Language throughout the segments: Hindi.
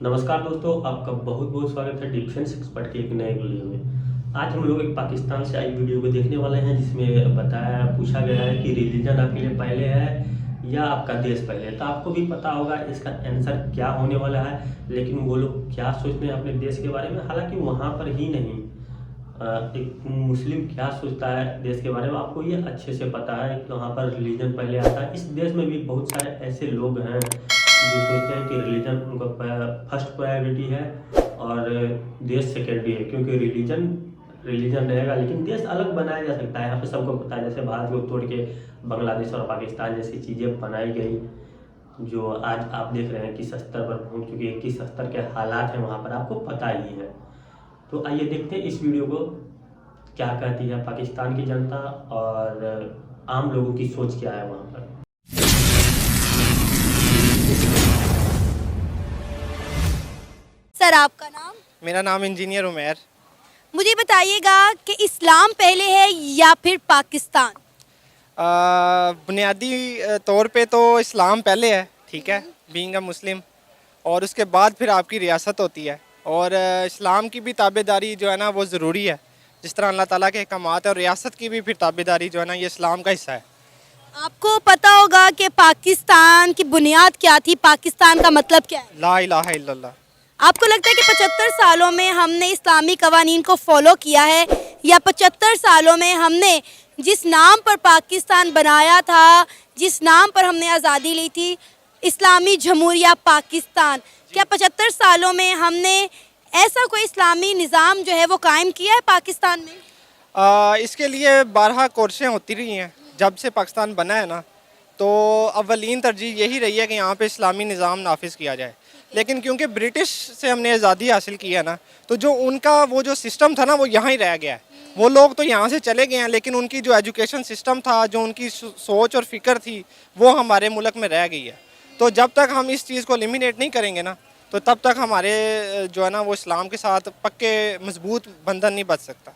नमस्कार दोस्तों, आपका बहुत बहुत स्वागत है डिफेंस एक्सपर्ट के एक नए वीडियो में। आज हम लोग एक पाकिस्तान से आई वीडियो को देखने वाले हैं जिसमें पूछा गया है कि रिलीजन आपके लिए पहले है या आपका देश पहले है। तो आपको भी पता होगा इसका आंसर क्या होने वाला है, लेकिन वो लोग क्या सोचते हैं अपने देश के बारे में। हालांकि वहाँ पर ही नहीं, एक मुस्लिम क्या सोचता है देश के बारे में आपको ये अच्छे से पता है कि वहाँ पर रिलीजन पहले आता है। इस देश में भी बहुत सारे ऐसे लोग हैं जो सोचते हैं कि रिलीजन उनका फर्स्ट प्रायोरिटी है और देश सेकेंडरी है, क्योंकि रिलीजन रिलीजन रहेगा लेकिन देश अलग बनाया जा सकता है। यहाँ पे सबको पता है, जैसे भारत को तोड़ के बांग्लादेश और पाकिस्तान जैसी चीज़ें बनाई गई, जो आज आप देख रहे हैं किस स्तर पर पहुँच चुकी है, किस स्तर के हालात हैं वहाँ पर आपको पता ही है। तो आइए देखते हैं इस वीडियो को, क्या कहती है पाकिस्तान की जनता और आम लोगों की सोच क्या है वहाँ पर। सर, आपका नाम? मेरा नाम इंजीनियर उमेर। मुझे बताइएगा कि इस्लाम पहले है या फिर पाकिस्तान? बुनियादी तौर पे तो इस्लाम पहले है, ठीक है, बीइंग अ मुस्लिम, और उसके बाद फिर आपकी रियासत होती है। और इस्लाम की भी ताबेदारी जो है ना वो ज़रूरी है, जिस तरह अल्लाह ताला के अहकामात है, और रियासत की भी फिर ताबेदारी जो है ना ये इस्लाम का हिस्सा है। आपको पता होगा कि पाकिस्तान की बुनियाद क्या थी, पाकिस्तान का मतलब क्या है? ला इलाहा इल्लल्लाह। आपको लगता है कि 75 सालों में हमने इस्लामी कवानीन को फॉलो किया है, या 75 सालों में हमने जिस नाम पर पाकिस्तान बनाया था, जिस नाम पर हमने आज़ादी ली थी, इस्लामी जमहूरिया पाकिस्तान, क्या 75 सालों में हमने ऐसा कोई इस्लामी निज़ाम जो है वो कायम किया है पाकिस्तान में? इसके लिए बारहा कोशिशें होती रही हैं जब से पाकिस्तान बना है ना, तो अव्वलीन तरजीह यही रही है कि यहाँ पे इस्लामी निज़ाम नाफिज किया जाए। लेकिन क्योंकि ब्रिटिश से हमने आज़ादी हासिल की है ना, तो जो उनका वो जो सिस्टम था ना वो यहाँ ही रह गया है। वो लोग तो यहाँ से चले गए हैं, लेकिन उनकी जो एजुकेशन सिस्टम था, जो उनकी सोच और फिक्र थी, वो हमारे मुल्क में रह गई है। तो जब तक हम इस चीज़ को एलिमिनेट नहीं करेंगे ना, तो तब तक हमारे जो है ना वो इस्लाम के साथ पक्के मजबूत बंधन नहीं बच सकता।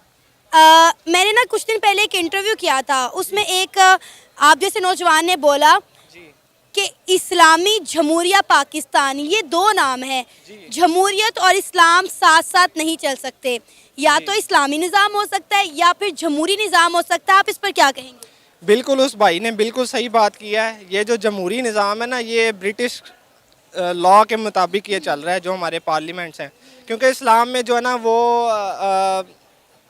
मैंने ना कुछ दिन पहले एक इंटरव्यू किया था, उसमें एक आप जैसे नौजवान ने बोला कि इस्लामी जमहूरिया पाकिस्तान, ये दो नाम है। जमहूरियत और इस्लाम साथ साथ नहीं चल सकते, या तो इस्लामी निज़ाम हो सकता है या फिर जमहूरी निज़ाम हो सकता है। आप इस पर क्या कहेंगे? बिल्कुल, उस भाई ने बिल्कुल सही बात किया है। ये जो जमहूरी निज़ाम है ना, ये ब्रिटिश लॉ के मुताबिक ये चल रहा है, जो हमारे पार्लियामेंट्स हैं। क्योंकि इस्लाम में जो है ना वो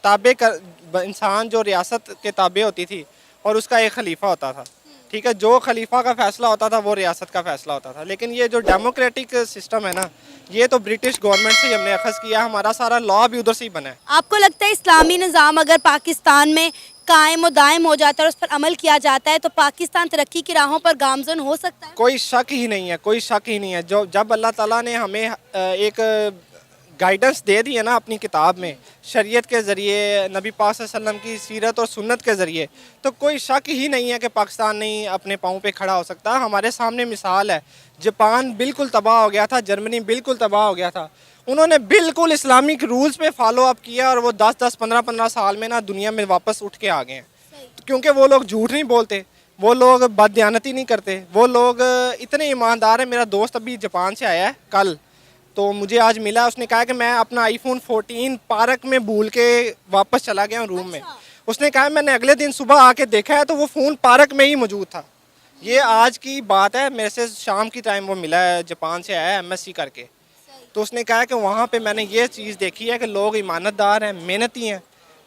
ताबे कर इंसान जो रियासत के ताबे होती थी, और उसका एक खलीफा होता था, ठीक है। जो खलीफा का फैसला होता था वो रियासत का फैसला होता था। लेकिन ये जो डेमोक्रेटिक सिस्टम है ना, ये तो ब्रिटिश गवर्नमेंट से ही हमने अखज़ किया, हमारा सारा लॉ भी उधर से ही बना है। आपको लगता है इस्लामी निज़ाम अगर पाकिस्तान में कायम और दायम हो जाता है और उस पर अमल किया जाता है, तो पाकिस्तान तरक्की की राहों पर गामज़न हो सकता है? कोई शक ही नहीं है, कोई शक ही नहीं है। जो जब अल्लाह ताला ने हमें एक गाइडेंस दे दी है ना अपनी किताब में, शरीयत के ज़रिए, नबी पाक सल्लल्लाहु अलैहि वसल्लम की सीरत और सुन्नत के ज़रिए, तो कोई शक ही नहीं है कि पाकिस्तान नहीं अपने पाँव पे खड़ा हो सकता। हमारे सामने मिसाल है, जापान बिल्कुल तबाह हो गया था, जर्मनी बिल्कुल तबाह हो गया था। उन्होंने बिल्कुल इस्लामिक रूल्स पे फॉलो अप किया, और वो 10-10, 15-15 साल में ना दुनिया में वापस उठ के आ गए हैं। क्योंकि वो लोग झूठ नहीं बोलते, वो लोग बददियानती नहीं करते, वो लोग इतने ईमानदार हैं। मेरा दोस्त अभी जापान से आया है कल, तो मुझे आज मिला, उसने कहा कि मैं अपना iPhone 14 पार्क में भूल के वापस चला गया हूँ रूम में। उसने कहा मैंने अगले दिन सुबह आके देखा है तो वो फ़ोन पार्क में ही मौजूद था। ये आज की बात है, मेरे से शाम की टाइम वो मिला है, जापान से आया है MSc करके। तो उसने कहा कि वहाँ पे मैंने ये चीज़ देखी है कि लोग ईमानतदार हैं, मेहनती हैं,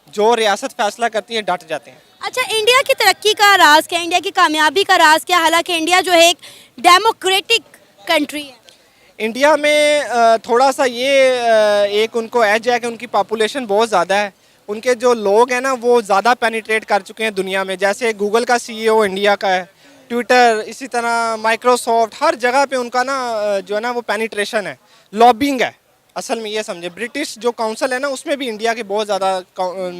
जो रियासत फैसला करती है डट जाते हैं। अच्छा, इंडिया की तरक्की का राज क्या, इंडिया की कामयाबी का राज क्या? हालांकि इंडिया जो है एक डेमोक्रेटिक कंट्री है। इंडिया में थोड़ा सा ये एक उनको एज है कि उनकी पॉपुलेशन बहुत ज़्यादा है। उनके जो लोग हैं ना वो ज़्यादा पेनिट्रेट कर चुके हैं दुनिया में। जैसे गूगल का CEO इंडिया का है, ट्विटर, इसी तरह माइक्रोसॉफ्ट, हर जगह पे उनका ना जो है ना वो पेनिट्रेशन है, लॉबिंग है। असल में ये समझे, ब्रिटिश जो काउंसिल है ना उसमें भी इंडिया के बहुत ज़्यादा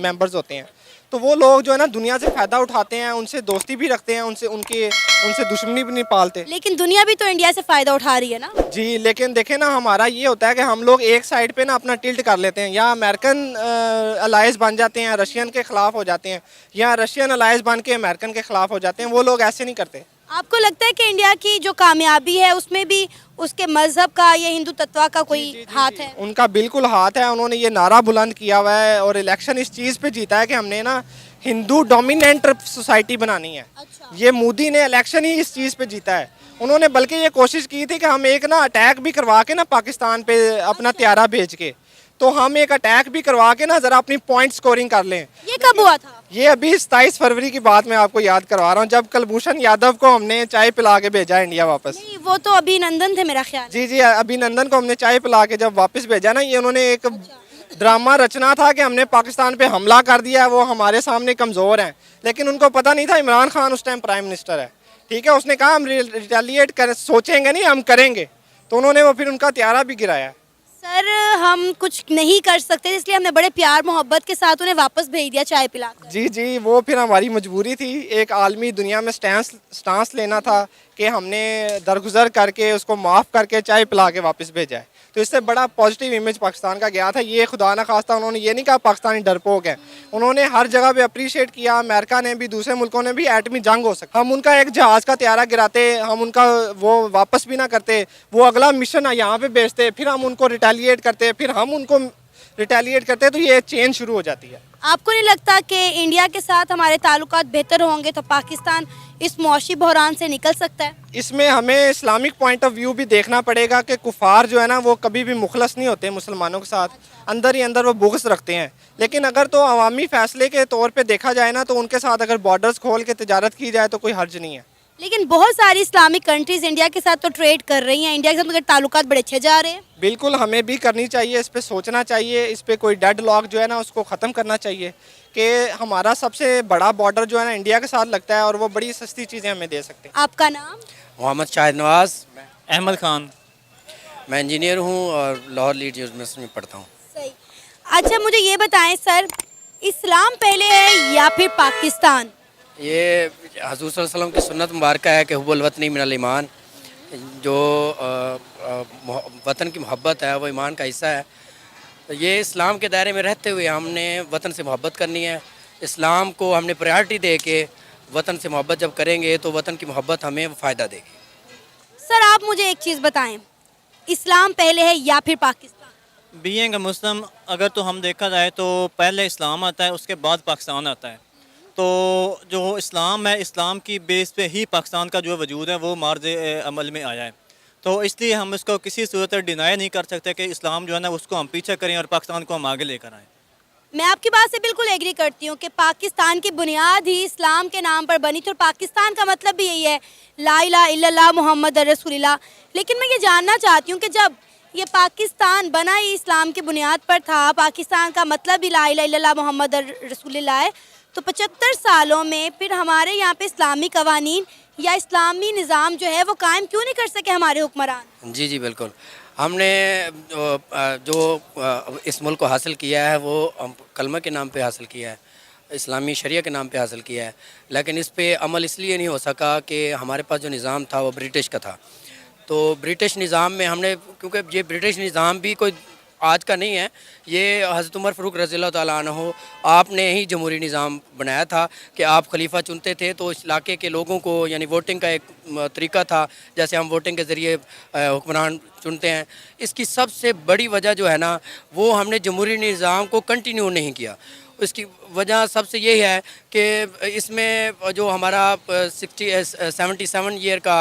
मेंबर्स होते हैं। तो वो लोग जो है ना दुनिया से फ़ायदा उठाते हैं, उनसे दोस्ती भी रखते हैं, उनसे दुश्मनी भी नहीं पालते। लेकिन दुनिया भी तो इंडिया से फ़ायदा उठा रही है ना। जी, लेकिन देखें ना, हमारा ये होता है कि हम लोग एक साइड पे ना अपना टिल्ट कर लेते हैं, या अमेरिकन अलायंस बन जाते हैं, रशियन के ख़िलाफ़ हो जाते हैं, या रशियन अलायंस बन के अमेरिकन के ख़िलाफ़ हो जाते हैं। वो लोग ऐसे नहीं करते। आपको लगता है कि इंडिया की जो कामयाबी है उसमें भी उसके मजहब का या हिंदू तत्व का कोई हाथ है? उनका बिल्कुल हाथ है। उन्होंने ये नारा बुलंद किया हुआ है और इलेक्शन इस चीज़ पे जीता है कि हमने ना हिंदू डोमिनेंट सोसाइटी बनानी है। अच्छा। ये मोदी ने इलेक्शन ही इस चीज़ पे जीता है। उन्होंने बल्कि ये कोशिश की थी कि हम एक ना अटैक भी करवा के ना पाकिस्तान पे अपना त्यारा भेज के, तो हम एक अटैक भी करवा के ना ज़रा अपनी पॉइंट स्कोरिंग कर लें। ये कब हुआ था? ये अभी 27 फरवरी की बात मैं आपको याद करवा रहा हूँ, जब कुलभूषण यादव को हमने चाय पिला के भेजा इंडिया वापस। नहीं, वो तो अभिनंदन थे मेरा ख्याल। जी जी, अभिनंदन को हमने चाय पिला के जब वापस भेजा ना, ये उन्होंने एक ड्रामा रचना था कि हमने पाकिस्तान पे हमला कर दिया है, वो हमारे सामने कमज़ोर हैं। लेकिन उनको पता नहीं था इमरान खान उस टाइम प्राइम मिनिस्टर है, ठीक है। उसने कहा हम रिटेलिएट कर, सोचेंगे नहीं, हम करेंगे। तो उन्होंने वो फिर उनका त्यारा भी गिराया। सर, हम कुछ नहीं कर सकते इसलिए हमने बड़े प्यार मोहब्बत के साथ उन्हें वापस भेज दिया चाय पिलाकर। जी जी, वो फिर हमारी मजबूरी थी। एक आलमी दुनिया में स्टांस लेना था कि हमने दरगुजर करके उसको माफ़ करके चाय पिला के वापस भेजा है। तो इससे बड़ा पॉजिटिव इमेज पाकिस्तान का गया था। ये खुदा ना खास्ता उन्होंने ये नहीं कहा पाकिस्तानी डरपोक है, उन्होंने हर जगह पे अप्रिशिएट किया। अमेरिका ने भी, दूसरे मुल्कों ने भी एटमी जंग हो सकता, हम उनका एक जहाज़ का त्यारा गिराते, हम उनका वो वापस भी ना करते, वो अगला मिशन यहाँ पे भेजते, फिर हम उनको रिटेलिएट करते, फिर हम उनको रिटेलिएट करते, तो ये चेन शुरू हो जाती है। आपको नहीं लगता कि इंडिया के साथ हमारे ताल्लुकात बेहतर होंगे तो पाकिस्तान इस मौशी बहरान से निकल सकता है? इसमें हमें इस्लामिक पॉइंट ऑफ व्यू भी देखना पड़ेगा कि कुफार जो है ना वो कभी भी मुखलस नहीं होते मुसलमानों के साथ, अंदर ही अंदर वो बुग़्ज़ रखते हैं। लेकिन अगर तो अवामी फ़ैसले के तौर पे देखा जाए ना, तो उनके साथ अगर बॉर्डर्स खोल के तिजारत की जाए तो कोई हर्ज नहीं है। लेकिन बहुत सारी इस्लामिक कंट्रीज इंडिया के साथ तो ट्रेड कर रही हैं, इंडिया के साथ मगर ताल्लुकात बड़े अच्छे जा रहे हैं। बिल्कुल, हमें भी करनी चाहिए, इस पे सोचना चाहिए, इस पे कोई डेड लॉक जो है ना उसको ख़त्म करना चाहिए कि हमारा सबसे बड़ा बॉर्डर जो है ना इंडिया के साथ लगता है और वो बड़ी सस्ती चीज़ें हमें दे सकते हैं। आपका नाम? मोहम्मद शाहिद नवाज़। अहमद खान। मैं इंजीनियर हूँ और लाहौर लीड यूनिवर्सिटी में पढ़ता हूँ। सही। अच्छा, मुझे ये बताएं सर, इस्लाम पहले है या फिर पाकिस्तान? ये हज़ूर सल्लल्लाहु अलैहि वसल्लम की सुन्नत मुबारक है कि हुब्बुल वतनी मिनल ईमान, जो वतन की मोहब्बत है वो ईमान का हिस्सा है। तो ये इस्लाम के दायरे में रहते हुए हमने वतन से मोहब्बत करनी है। इस्लाम को हमने प्रायोरिटी दे के वतन से मोहब्बत जब करेंगे तो वतन की मोहब्बत हमें फ़ायदा देगी। सर, आप मुझे एक चीज़ बताएं, इस्लाम पहले है या फिर पाकिस्तान? बीइंग अ मुस्लिम अगर तो हम देखा जाए तो पहले इस्लाम आता है, उसके बाद पाकिस्तान आता है। तो जो इस्लाम है, इस्लाम की बेस पे ही पाकिस्तान का जो वजूद है वो मार्ज अमल में आया है। तो इसलिए हम इसको किसी सूरत डिनाई नहीं कर सकते कि इस्लाम जो है ना उसको हम पीछे करें और पाकिस्तान को हम आगे लेकर आएँ। मैं आपकी बात से बिल्कुल एग्री करती हूँ कि पाकिस्तान की बुनियाद ही इस्लाम के नाम पर बनी थी और पाकिस्तान का मतलब भी यही है, ला इलाहा इल्लल्लाह मुहम्मद रसूलुल्लाह। लेकिन मैं ये जानना चाहती हूँ कि जब ये पाकिस्तान बना ही इस्लाम की बुनियाद पर था, पाकिस्तान का मतलब ही ला इलाहा इल्लल्लाह मुहम्मद रसूलुल्लाह है, तो 75 सालों में फिर हमारे यहाँ पे इस्लामी कवानीन या इस्लामी निज़ाम जो है वो कायम क्यों नहीं कर सके हमारे हुक्मरान? जी जी बिल्कुल, हमने जो इस मुल्क को हासिल किया है वो कलमा के नाम पे हासिल किया है, इस्लामी शरिया के नाम पे हासिल किया है। लेकिन इस पे अमल इसलिए नहीं हो सका कि हमारे पास जो निज़ाम था वो ब्रिटिश का था। तो ब्रिटिश निज़ाम में हमने, क्योंकि ये ब्रिटिश निज़ाम भी कोई आज का नहीं है, ये हज़रत उमर फ़ारूक रज़ियल्लाहु ताला अन्हु आपने ही जमहूरी निज़ाम बनाया था कि आप खलीफा चुनते थे तो इस इलाके के लोगों को, यानी वोटिंग का एक तरीका था, जैसे हम वोटिंग के ज़रिए हुक्मरान चुनते हैं। इसकी सबसे बड़ी वजह जो है ना वो हमने जमहूरी निज़ाम को कंटिन्यू नहीं किया। इसकी वजह सबसे यही है कि इसमें जो हमारा 77 ईयर का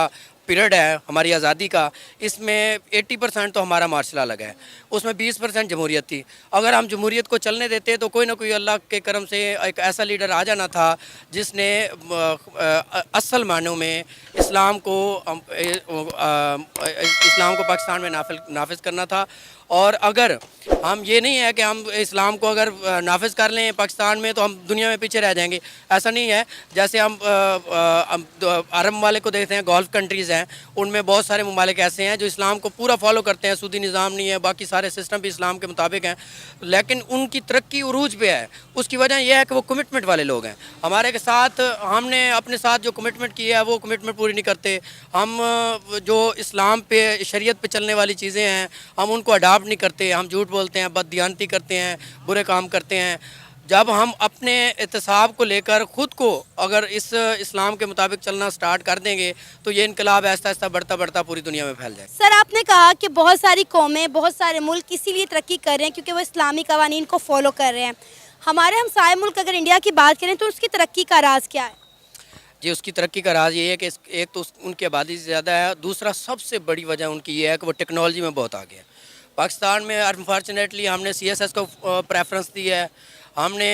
पीरियड है हमारी आज़ादी का, इसमें 80% तो हमारा मार्शल लॉ लगा है, उसमें 20% जमहूरियत थी। अगर हम जमहूरियत को चलने देते तो कोई ना कोई अल्लाह के करम से एक ऐसा लीडर आ जाना था जिसने असल मानों में इस्लाम को पाकिस्तान में नाफिज करना था। और अगर हम ये नहीं है कि हम इस्लाम को अगर नाफिज कर लें पाकिस्तान में तो हम दुनिया में पीछे रह जाएंगे, ऐसा नहीं है। जैसे हम अरब ममालिक को देखते हैं, गल्फ़ कंट्रीज़ हैं, उनमें बहुत सारे ममालिक ऐसे हैं जो इस्लाम को पूरा फॉलो करते हैं, सूदी निज़ाम नहीं है, बाकी सारे सिस्टम भी इस्लाम के मुताबिक हैं, लेकिन उनकी तरक्की उरूज पे है। उसकी वजह यह है कि वो कमिटमेंट वाले लोग हैं। हमारे के साथ हमने अपने साथ जो कमिटमेंट की है वो कमिटमेंट पूरी नहीं करते। हम जो इस्लाम पे, शरीयत पे चलने वाली चीज़ें हैं हम उनको अडाप्ट नहीं करते, हम झूठ बोलते हैं, बददियानती करते हैं, बुरे काम करते हैं। जब हम अपने एहतसाब को लेकर ख़ुद को अगर इस इस्लाम के मुताबिक चलना स्टार्ट कर देंगे तो ये इनकलाब आहिस्ता आहिस्ता बढ़ता बढ़ता पूरी दुनिया में फैल जाए। सर आपने कहा कि बहुत सारी कौमें, बहुत सारे मुल्क इसीलिए तरक्की कर रहे हैं क्योंकि वो इस्लामी कवानीन को फॉलो कर रहे हैं। हमारे हमसाए मुल्क अगर इंडिया की बात करें तो उसकी तरक्की का राज क्या है? जी, उसकी तरक्की का राज ये है कि एक तो उनकी आबादी ज़्यादा है, दूसरा सबसे बड़ी वजह उनकी ये है कि वो टेक्नोलॉजी में बहुत आगे है। पाकिस्तान में अनफॉर्चुनेटली हमने CSS को प्रेफरेंस दी है, हमने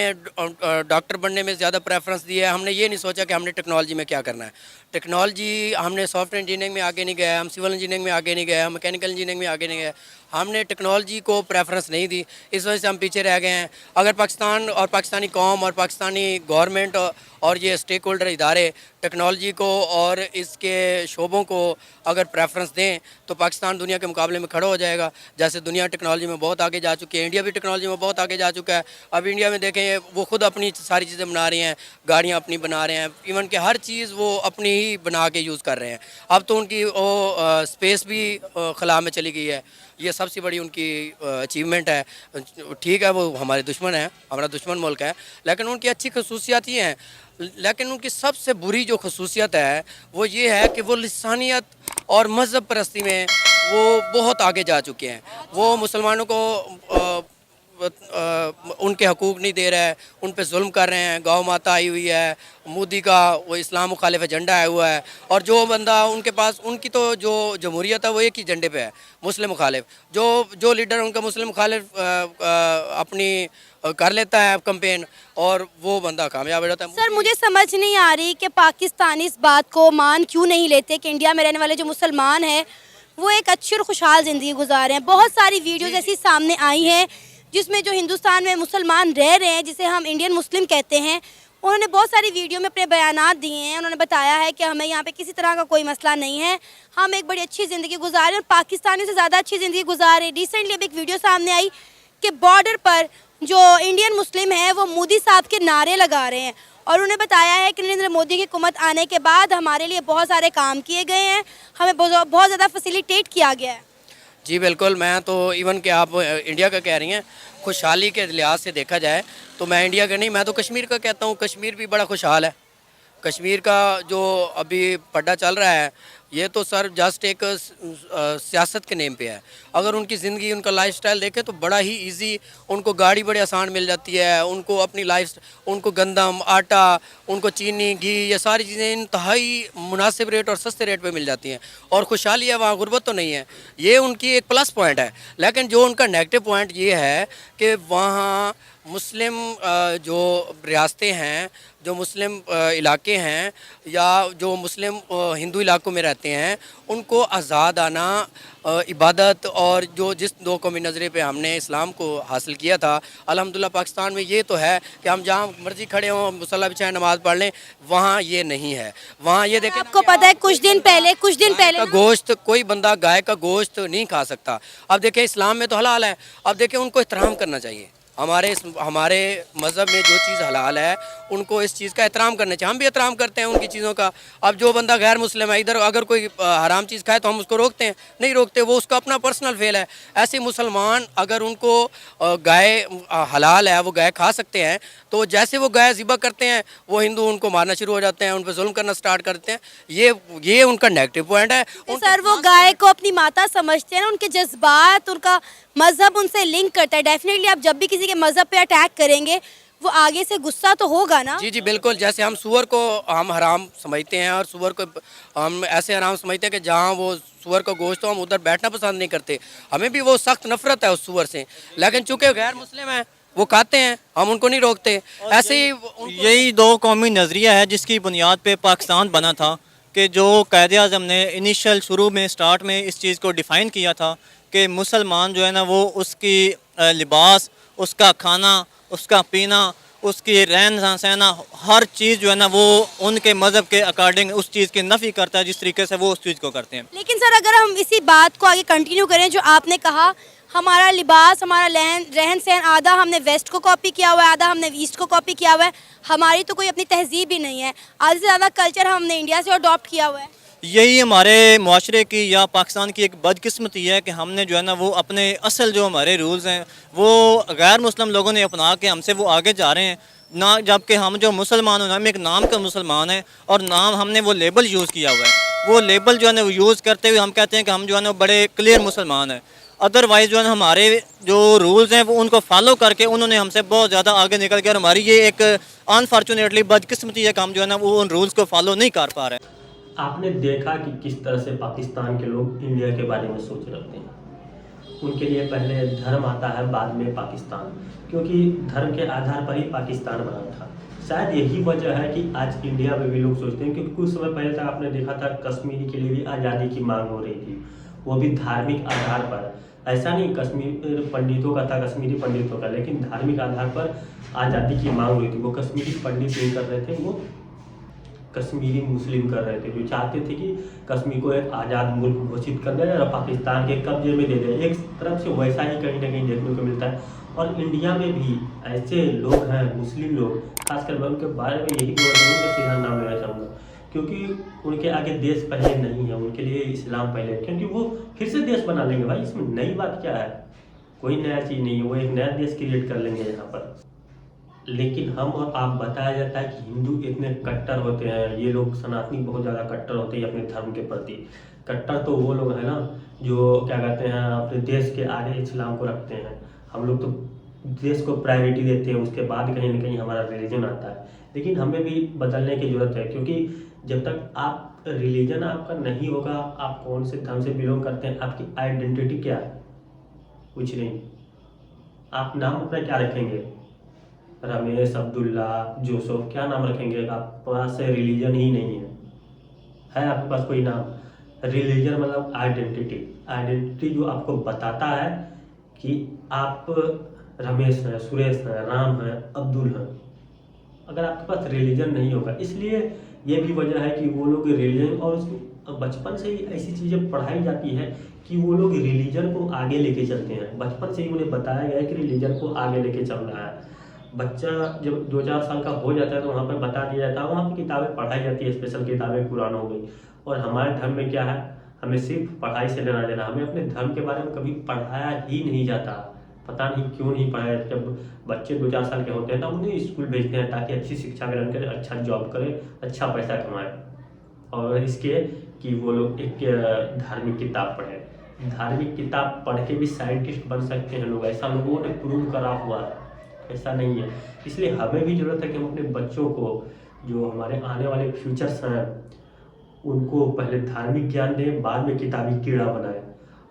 डॉक्टर बनने में ज़्यादा प्रेफरेंस दी है। हमने ये नहीं सोचा कि हमने टेक्नोलॉजी में क्या करना है। टेक्नोलॉजी हमने सॉफ्टवेयर इंजीनियरिंग में आगे नहीं गए, हम सिविल इंजीनियरिंग में आगे नहीं गए, हम मैकेनिकल इंजीनियरिंग में आगे नहीं गए। हमने टेक्नोलॉजी को प्रेफरेंस नहीं दी, इस वजह से हम पीछे रह गए हैं। अगर पाकिस्तान और पाकिस्तानी कौम और पाकिस्तानी गवर्नमेंट और ये स्टेक होल्डर इदारे टेक्नोलॉजी को और इसके शोबों को अगर प्रेफरेंस दें तो पाकिस्तान दुनिया के मुकाबले में खड़ा हो जाएगा। जैसे दुनिया टेक्नोलॉजी में बहुत आगे जा चुकी है, इंडिया भी टेक्नोलॉजी में बहुत आगे जा चुका है। अब इंडिया में देखें वो खुद अपनी सारी चीज़ें बना रही हैं, गाड़ियाँ अपनी बना रहे हैं, इवन कि हर चीज़ वो अपनी ही बना के यूज़ कर रहे हैं। अब तो उनकी वो स्पेस भी खला में चली गई है, ये सबसे बड़ी उनकी अचीवमेंट है। ठीक है, वो हमारे दुश्मन है, हमारा दुश्मन मुल्क है, लेकिन उनकी अच्छी खसूसियात ये हैं। लेकिन उनकी सबसे बुरी जो खसूसियत है वो ये है कि वो लिसानियत और मज़हब परस्ती में वो बहुत आगे जा चुके हैं। वो मुसलमानों को उनके हकूक़ नहीं दे रहा है, उन पे जुल्म कर रहे हैं। गौ माता आई हुई है, मोदी का वो इस्लाम मुखालिफ एजेंडा आया हुआ है, और जो बंदा उनके पास, उनकी तो जो जमहूरियत है वो एक ही एजेंडे पे है, मुस्लिम मुखालिफ। जो लीडर उनका मुस्लिम मुखालिफ अपनी कर लेता है कैंपेन और वो बंदा कामयाब हो जाता है। सर मुझे समझ नहीं आ रही कि पाकिस्तानी इस बात को मान क्यों नहीं लेते कि इंडिया में रहने वाले जो मुसलमान हैं वो एक अच्छी और खुशहाल ज़िंदगी गुजार रहे हैं। बहुत सारी वीडियोज़ ऐसी सामने आई हैं जिसमें जो हिंदुस्तान में मुसलमान रह रहे हैं, जिसे हम इंडियन मुस्लिम कहते हैं, उन्होंने बहुत सारी वीडियो में अपने बयानात दिए हैं। उन्होंने बताया है कि हमें यहाँ पे किसी तरह का कोई मसला नहीं है, हम एक बड़ी अच्छी ज़िंदगी गुजार रहे हैं और पाकिस्तानियों से ज़्यादा अच्छी ज़िंदगी गुजार रहे हैं। रिसेंटली अब एक वीडियो सामने आई कि बॉर्डर पर जो इंडियन मुस्लिम है वो मोदी साहब के नारे लगा रहे हैं और उन्हें बताया है कि नरेंद्र मोदी की हुकूमत आने के बाद हमारे लिए बहुत सारे काम किए गए हैं, हमें बहुत ज़्यादा फैसिलिटेट किया गया है। जी बिल्कुल, मैं तो इवन कि आप इंडिया का कह रही हैं, खुशहाली के लिहाज से देखा जाए तो मैं इंडिया का नहीं, मैं तो कश्मीर का कहता हूँ। कश्मीर भी बड़ा खुशहाल है। कश्मीर का जो अभी पड्डा चल रहा है ये तो सर जस्ट एक सियासत के नेम पे है। अगर उनकी ज़िंदगी, उनका लाइफस्टाइल देखें तो बड़ा ही इजी, उनको गाड़ी बड़ी आसान मिल जाती है, उनको अपनी उनको गंदम, आटा, उनको चीनी, घी, ये सारी चीज़ें इंतहाई मुनासिब रेट और सस्ते रेट पे मिल जाती हैं और खुशहाली है, वहाँ गुर्बत तो नहीं है। ये उनकी एक प्लस पॉइंट है। लेकिन जो उनका नेगेटिव पॉइंट ये है कि वहाँ मुस्लिम जो रियासतें हैं, जो मुस्लिम इलाके हैं या जो मुस्लिम हिंदू इलाकों में रहते हैं, उनको आज़ाद आना, इबादत और जो जिस दो कौमी नज़रे पे हमने इस्लाम को हासिल किया था, अल्हम्दुलिल्लाह पाकिस्तान में ये तो है कि हम जहाँ मर्ज़ी खड़े हों, मुसल्ला बिछाएं, नमाज़ पढ़ लें। वहाँ ये नहीं है। वहाँ ये देखें, आपको पता है कुछ दिन पहले का गोश्त, कोई बंदा गाय का गोश्त नहीं खा सकता। अब देखें इस्लाम में तो हलाल है। अब देखें उनको एहतराम करना चाहिए। हमारे मज़हब में जो चीज़ हलाल है उनको इस चीज़ का एहतराम करना चाहिए। हम भी एहतराम करते हैं उनकी चीज़ों का। अब जो बंदा गैर मुस्लिम है, इधर अगर कोई हराम चीज़ खाए तो हम उसको रोकते हैं? नहीं रोकते, वो उसका अपना पर्सनल फेल है। ऐसे मुसलमान अगर उनको गाय हलाल है, वो गाय खा सकते हैं, तो जैसे वो गाय ज़िबा करते हैं वो हिंदू उनको मारना शुरू हो जाते हैं, उन पर जुल्म करना स्टार्ट करते हैं। ये उनका नेगेटिव पॉइंट है। सर वो गाय को अपनी माता समझते हैं ना, उनके जज्बात, उनका मज़हब उनसे लिंक करता है। डेफिनेटली आप जब भी किसी के मज़हब पे अटैक करेंगे वो आगे से गुस्सा तो होगा ना। जी बिल्कुल। जैसे हम सूअर को हम हराम समझते हैं और सूअर को हम ऐसे हराम समझते हैं कि जहाँ वो सूअर का गोश्त हो हम उधर बैठना पसंद नहीं करते। हमें भी वो सख्त नफरत है उस सूअर से, लेकिन चूँकि गैर मुस्लिम है वो खाते हैं, हम उनको नहीं रोकते। ऐसे ही यही दो कौमी नज़रिया है जिसकी बुनियाद पे पाकिस्तान बना था कि जो कायद-ए-आज़म ने इनिशियल शुरू में स्टार्ट में इस चीज़ को डिफ़ाइन किया था कि मुसलमान जो है ना वो उसकी लिबास, उसका खाना, उसका पीना, उसकी रहन सहना, हर चीज़ जो है ना वो उनके मज़हब के अकॉर्डिंग उस चीज़ की नफ़ी करता है जिस तरीके से वो उस चीज़ को करते हैं। लेकिन सर अगर हम इसी बात को आगे कंटिन्यू करें, जो आपने कहा हमारा लिबास, हमारा रहन सहन, आधा हमने वेस्ट को कॉपी किया हुआ है, आधा हमने ईस्ट को कॉपी किया हुआ है, हमारी तो कोई अपनी तहजीब ही नहीं है, आधे से ज़्यादा कल्चर हमने इंडिया से अडॉप्ट किया हुआ है। यही हमारे माशरे की या पाकिस्तान की एक बदकिस्मती है कि हमने जो है ना वो अपने असल जो हमारे रूल्स हैं वो गैर मुस्लिम लोगों ने अपना के हमसे वो आगे जा रहे हैं ना, जबकि हम जो मुसलमान हैं हम एक नाम का मुसलमान हैं और नाम हमने वो लेबल यूज़ किया हुआ है। वो लेबल जो है ना वो यूज़ करते हुए हम कहते हैं कि हम जो है ना बड़े क्लियर मुसलमान हैं। अदरवाइज़ जो है ना हमारे जो रूल्स हैं वो उनको फॉलो करके उन्होंने हमसे बहुत ज़्यादा आगे निकल गया और हमारी ये एक अनफॉर्चुनेटली बदकिस्मती है कि हम जो है ना वो उन रूल्स को फॉलो नहीं कर पा रहे। आपने देखा कि किस तरह से पाकिस्तान के लोग इंडिया के बारे में सोच रखते हैं। उनके लिए पहले धर्म आता है, बाद में पाकिस्तान, क्योंकि धर्म के आधार पर ही पाकिस्तान बना था। शायद यही वजह है कि आज इंडिया में भी लोग सोचते हैं, क्योंकि कुछ समय पहले तक आपने देखा था कश्मीर के लिए भी आज़ादी की मांग हो रही थी, वो भी धार्मिक आधार पर। ऐसा नहीं कश्मीर पंडितों का था, कश्मीरी पंडितों का, लेकिन धार्मिक आधार पर आज़ादी की मांग हुई थी। वो कश्मीरी पंडित नहीं कर रहे थे, वो कश्मीरी मुस्लिम कर रहे थे, जो चाहते थे कि कश्मीर को एक आज़ाद मुल्क घोषित कर दें और पाकिस्तान के कब्जे में दे दें। एक तरफ से वैसा ही कहीं ना कहीं देखने को मिलता है। और इंडिया में भी ऐसे लोग हैं, मुस्लिम लोग, खासकर मैं उनके बारे में यही बोल रहा हूँ कि सीधा नाम लेना चाहूँगा, क्योंकि उनके आगे देश पहले नहीं है, उनके लिए इस्लाम पहले है, क्योंकि वो फिर से देश बना लेंगे। भाई इसमें नई बात क्या है, कोई नया चीज़ नहीं है, वो एक नया देश क्रिएट कर लेंगे यहाँ पर। लेकिन हम और आप बताया जाता है कि हिंदू इतने कट्टर होते हैं, ये लोग सनातनी बहुत ज़्यादा कट्टर होते हैं अपने धर्म के प्रति। कट्टर तो वो लोग हैं ना जो क्या कहते हैं अपने देश के आगे इस्लाम को रखते हैं। हम लोग तो देश को प्रायोरिटी देते हैं, उसके बाद कहीं ना कहीं हमारा रिलीजन आता है। लेकिन हमें भी बदलने की ज़रूरत है, क्योंकि जब तक आप रिलीजन आपका नहीं होगा, आप कौन से धर्म से बिलोंग करते हैं, आपकी आइडेंटिटी क्या है, कुछ नहीं। आप नाम अपना क्या रखेंगे, रमेश, अब्दुल्ला, जोसफ, क्या नाम रखेंगे? आपके पास रिलीजन ही नहीं है आपके पास कोई नाम? रिलीजन मतलब आइडेंटिटी। आइडेंटिटी जो आपको बताता है कि आप रमेश हैं, सुरेश हैं, राम हैं, अब्दुल हैं। अगर आपके पास रिलीजन नहीं होगा, इसलिए ये भी वजह है कि वो लोग रिलीजन, और बचपन से ही ऐसी चीज़ें पढ़ाई जाती है कि वो लोग रिलीजन को आगे लेके चलते हैं। बचपन से ही उन्हें बताया गया है कि रिलीजन को आगे लेके चलना है। बच्चा जब 2-4 साल का हो जाता है तो वहाँ पर बता दिया जाता है, वहाँ पर किताबें पढ़ाई जाती है, स्पेशल किताबें कुरान हो गई। और हमारे धर्म में क्या है, हमें सिर्फ पढ़ाई से लेना देना, हमें अपने धर्म के बारे में कभी पढ़ाया ही नहीं जाता। पता नहीं क्यों नहीं पढ़ाया। जब बच्चे 2-4 साल के होते हैं तो उन्हें स्कूल भेजते हैं ताकि अच्छी शिक्षा ग्रहण करें, अच्छा जॉब करें, अच्छा पैसा कमाएं, और इसके कि वो लोग एक धार्मिक किताब पढ़ें। धार्मिक किताब पढ़ के भी साइंटिस्ट बन सकते हैं लोग, ऐसा लोगों ने प्रूव करा हुआ है, ऐसा नहीं है। इसलिए हमें भी ज़रूरत है कि हम अपने बच्चों को, जो हमारे आने वाले फ्यूचर्स हैं, उनको पहले धार्मिक ज्ञान दें, बाद में किताबी कीड़ा बनाएं।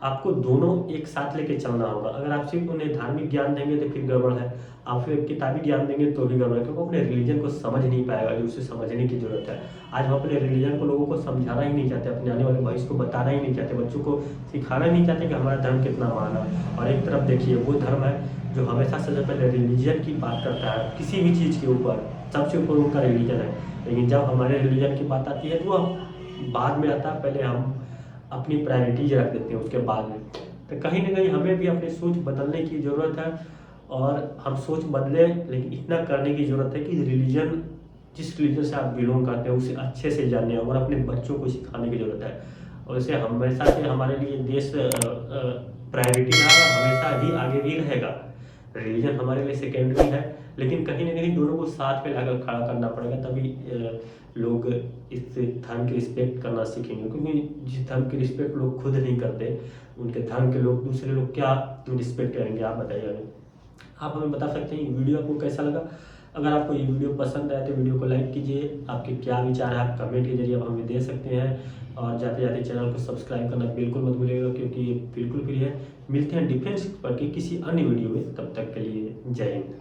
आपको दोनों एक साथ लेके चलना होगा। अगर आप सिर्फ उन्हें धार्मिक ज्ञान देंगे तो फिर गड़बड़ है, आप फिर किताबी ज्ञान देंगे तो भी गड़बड़ है, क्योंकि अपने रिलीजन को समझ नहीं पाएगा जो उसे समझने की ज़रूरत है। आज हम अपने रिलीजन को लोगों को समझाना ही नहीं चाहते, अपने आने वाले भविष्य को बताना ही नहीं चाहते, बच्चों को सिखाना नहीं चाहते कि हमारा धर्म कितना महान है। और एक तरफ देखिए वो धर्म है जो हमेशा सबसे पहले रिलीजन की बात करता है, किसी भी चीज़ के ऊपर सबसे ऊपर उनका रिलीजन है। लेकिन जब हमारे रिलीजन की बात आती है तो वो बाद में आता है, पहले हम अपनी प्रायोरिटीज रख देते हैं उसके बाद में। तो कहीं ना कहीं हमें भी अपनी सोच बदलने की ज़रूरत है, और हम सोच बदलें, लेकिन इतना करने की ज़रूरत है कि रिलीजन, जिस रिलीजन से आप बिलोंग करते हैं उसे अच्छे से जानने और अपने बच्चों को सिखाने की ज़रूरत है। और इसे हमेशा से हमारे लिए देश प्रायोरिटी रहा, हमेशा ही आगे भी रहेगा। रिलीजन हमारे लिए सेकेंडरी है, लेकिन कहीं ना कहीं दोनों को साथ में लाकर खड़ा करना पड़ेगा, तभी लोग इस धर्म की रिस्पेक्ट करना सीखेंगे। क्योंकि जिस धर्म की रिस्पेक्ट लोग खुद नहीं करते, उनके धर्म के लोग दूसरे लोग क्या रिस्पेक्ट करेंगे? आप बताइए हमें। आप हमें बता सकते हैं वीडियो आपको कैसा लगा। अगर आपको ये वीडियो पसंद आए तो वीडियो को लाइक कीजिए। आपके क्या विचार है आप कमेंट के जरिए आप हमें दे सकते हैं, और जाते जाते चैनल को सब्सक्राइब करना बिल्कुल मत भूलिएगा, क्योंकि ये बिल्कुल फ्री है। मिलते हैं डिफेंस पर के किसी अन्य वीडियो में, तब तक के लिए जय हिंद।